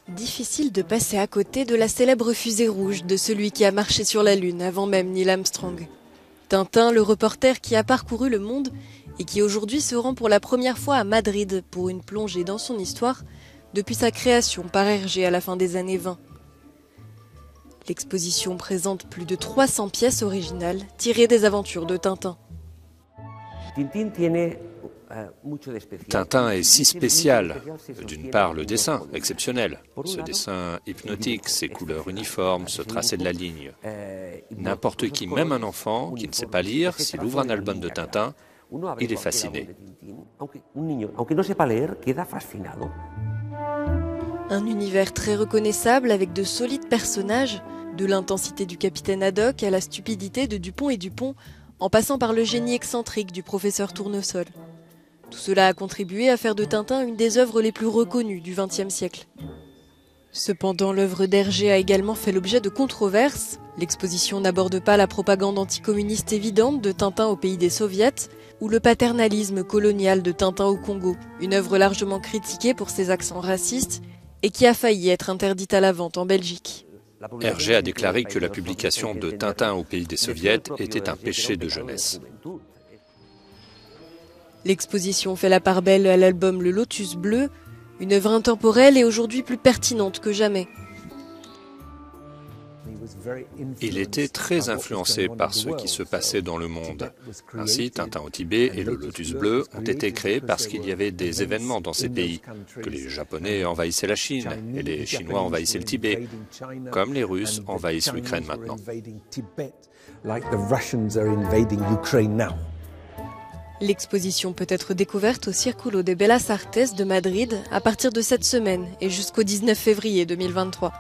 Difficile de passer à côté de la célèbre fusée rouge de celui qui a marché sur la Lune avant même Neil Armstrong. Tintin, le reporter qui a parcouru le monde et qui aujourd'hui se rend pour la première fois à Madrid pour une plongée dans son histoire depuis sa création par Hergé à la fin des années 20. L'exposition présente plus de 300 pièces originales tirées des aventures de Tintin. Tintin est si spécial. D'une part, le dessin, exceptionnel. Ce dessin hypnotique, ses couleurs uniformes, ce tracé de la ligne. N'importe qui, même un enfant qui ne sait pas lire, s'il ouvre un album de Tintin, il est fasciné. Un univers très reconnaissable avec de solides personnages, de l'intensité du capitaine Haddock à la stupidité de Dupont et Dupont, en passant par le génie excentrique du professeur Tournesol. Tout cela a contribué à faire de Tintin une des œuvres les plus reconnues du XXe siècle. Cependant, l'œuvre d'Hergé a également fait l'objet de controverses. L'exposition n'aborde pas la propagande anticommuniste évidente de Tintin au pays des soviets ou le paternalisme colonial de Tintin au Congo, une œuvre largement critiquée pour ses accents racistes et qui a failli être interdite à la vente en Belgique. Hergé a déclaré que la publication de Tintin au pays des soviets était un péché de jeunesse. L'exposition fait la part belle à l'album Le Lotus Bleu, une œuvre intemporelle et aujourd'hui plus pertinente que jamais. Il était très influencé par ce qui se passait dans le monde. Ainsi, Tintin au Tibet et le Lotus Bleu ont été créés parce qu'il y avait des événements dans ces pays, que les Japonais envahissaient la Chine et les Chinois envahissaient le Tibet, comme les Russes envahissent l'Ukraine maintenant. L'exposition peut être découverte au Círculo de Bellas Artes de Madrid à partir de cette semaine et jusqu'au 19 février 2023.